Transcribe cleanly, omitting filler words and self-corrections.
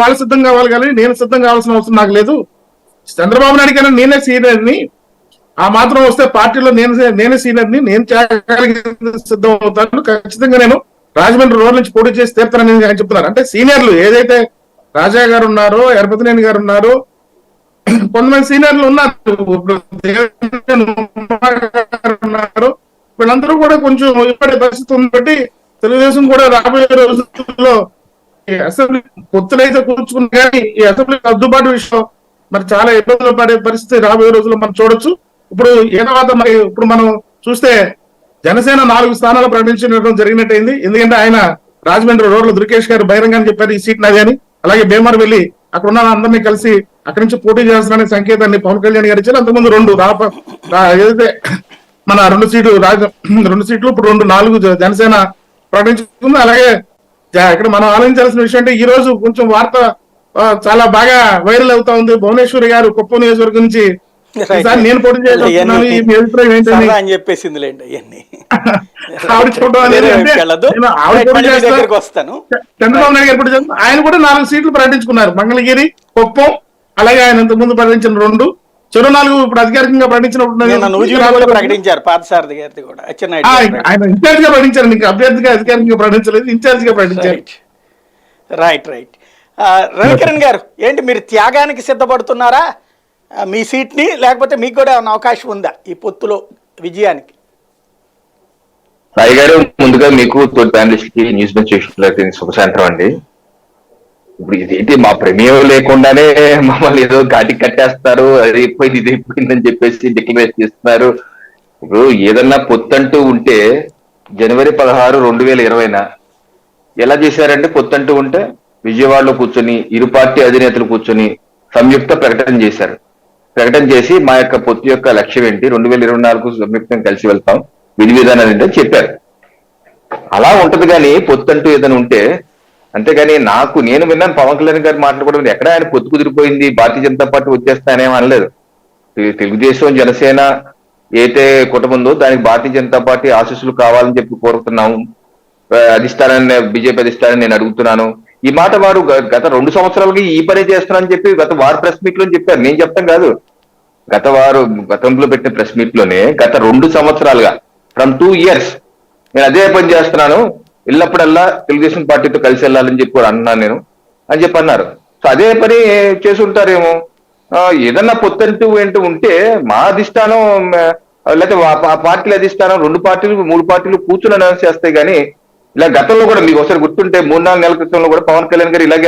వాళ్ళు సిద్ధం కావాలి కానీ నేను సిద్ధం కావాల్సిన అవసరం నాకు లేదు. చంద్రబాబు నాయుడు కన్నా నేనే సీనియర్ని, ఆ మాత్రం వస్తే పార్టీలో నేనే సీనియర్ని, నేను సిద్ధం అవుతాను, ఖచ్చితంగా నేను రాజమండ్రి రోడ్ నుంచి పోటీ చేసి తీర్తానని ఆయన చెప్తున్నారు. అంటే సీనియర్లు ఏదైతే రాజా గారు ఉన్నారో, ఎరపతినేని గారు ఉన్నారు, కొంతమంది సీనియర్లు ఉన్నారు, ఉన్నారు, వీళ్ళందరూ కూడా కొంచెం ఇప్పటి పరిస్థితి ఉంది బట్టి తెలుగుదేశం కూడా రాబోయే రోజుల్లో అసెంబ్లీ పొత్తులైతే కూర్చుకుని కానీ ఈ అసెంబ్లీ సర్దుబాటు విషయం మరి చాలా ఇబ్బందులు పడే పరిస్థితి రాబోయే రోజుల్లో మనం చూడొచ్చు. ఇప్పుడు తర్వాత మరి ఇప్పుడు మనం చూస్తే జనసేన 4 స్థానాలు ప్రకటించడం జరిగినట్టయింది. ఎందుకంటే ఆయన రాజమండ్రి రోడ్లో దుర్గేష్ గారు బహిరంగాన్ని చెప్పారు ఈ సీట్ నాది అని. అలాగే భీమవరం వెళ్ళి అక్కడ ఉన్న అందరినీ కలిసి అక్కడి నుంచి పోటీ చేస్తున్నారనే సంకేతాన్ని పవన్ కళ్యాణ్ గారు ఇచ్చారు. అంతకుముందు ఏదైతే మన 2 సీట్లు ఇప్పుడు 4 జనసేన ప్రకటించుకుంది. అలాగే ఇక్కడ మనం ఆలోచించాల్సిన విషయం అంటే ఈ రోజు కొంచెం వార్త చాలా బాగా వైరల్ అవుతా ఉంది. భువనేశ్వరి గారు కుప్పం నియోజకవర్గం నుంచి నేను పోటీ చేస్తున్నాను, మీ అభిప్రాయం ఏంటని అని చెప్పేసింది లేండి. అవన్నీ ఆవిడ చూడడం అనేది చంద్రబాబు నాయుడు గారు పోటీ చేస్తున్నారు. ఆయన కూడా 4 సీట్లు ప్రకటించుకున్నారు, మంగళగిరి, కుప్పం, అలాగే ఆయన ఇంతకుముందు ప్రకటించిన 2, చెరో 4 ఇప్పుడు అధికారికంగా ప్రకటించినప్పుడు ప్రకటించారు. పార్థసారథి గారిది కూడా ఆయన ఇన్ఛార్జ్ గా ప్రకటించారు, ఇంకా అభ్యర్థిగా అధికారికంగా ప్రకటించలేదు, ఇన్ఛార్జ్ గా ప్రకటించారు. రైట్. రవికిరణ్ గారు, ఏంటి మీరు త్యాగానికి సిద్ధపడుతున్నారా మీ సీట్ ని, లేకపోతే మీకు కూడా ఏమైనా అవకాశం ఉందా ఈ పొత్తులో విజయానికి? సాయి గారు, ముందుగా మీకు తోటి ప్యానలిస్ట్ కి న్యూస్ బెంచ్ శుభ సాయంత్రం అండి. ఇప్పుడు ఇదేంటి మా ప్రమేయం లేకుండానే మమ్మల్ని ఏదో ఘాటికి కట్టేస్తారు, అది అయిపోయింది ఇది అయిపోయిందని చెప్పేసి డిక్లరేషన్ చేస్తున్నారు. ఇప్పుడు ఏదన్నా పొత్తంటూ ఉంటే జనవరి 16, 2020 ఎలా చేశారంటే, పొత్తంటూ ఉంటే విజయవాడలో కూర్చొని ఇరు పార్టీ అధినేతలు కూర్చొని సంయుక్త ప్రకటన చేశారు. ప్రకటన చేసి మా యొక్క పొత్తు యొక్క లక్ష్యం ఏంటి, 2024 సంయుక్తం కలిసి వెళ్తాం, విధి విధానాలు ఏంటని చెప్పారు. అలా ఉంటది కానీ పొత్తంటూ ఏదైనా ఉంటే. అంతేగాని నేను విన్నాను పవన్ కళ్యాణ్ గారు మాట్లాడుకోవడం, ఎక్కడ ఆయన పొత్తు కుదిరిపోయింది, భారతీయ జనతా పార్టీ వచ్చేస్తానేమో అనలేదు. తెలుగుదేశం జనసేన ఏదైతే కుటుంబందో దానికి భారతీయ జనతా పార్టీ ఆశీస్సులు కావాలని చెప్పి కోరుతున్నాము, అధిష్టానాన్ని బీజేపీ అధిష్టానాన్ని నేను అడుగుతున్నాను. ఈ మాట వారు గత 2 సంవత్సరాలకి ఈ పనే చేస్తున్నారని చెప్పి గత వారు ప్రెస్ మీట్ లో చెప్పారు, నేను చెప్తాం కాదు. గతంలో పెట్టిన ప్రెస్ మీట్ లోనే గత 2 సంవత్సరాలుగా ఫ్రమ్ 2 years నేను అదే పని చేస్తున్నాను, ఎల్లప్పుడల్లా తెలుగుదేశం పార్టీతో కలిసి వెళ్ళాలని చెప్పి కూడా అన్నాను నేను అని చెప్పి అన్నారు. సో అదే పని చేసి ఉంటారేమో. ఏదన్నా పొత్తంటూ ఏంటూ ఉంటే మా అధిష్టానం లేకపోతే ఆ పార్టీల అధిష్టానం 2 పార్టీలు 3 పార్టీలు కూర్చుని అనౌన్స్ చేస్తాయి. కానీ ఇలా గతంలో కూడా మీకు ఒకసారి గుర్తుంటే 3-4 నెలల క్రితంలో కూడా పవన్ కళ్యాణ్ గారు ఇలాగే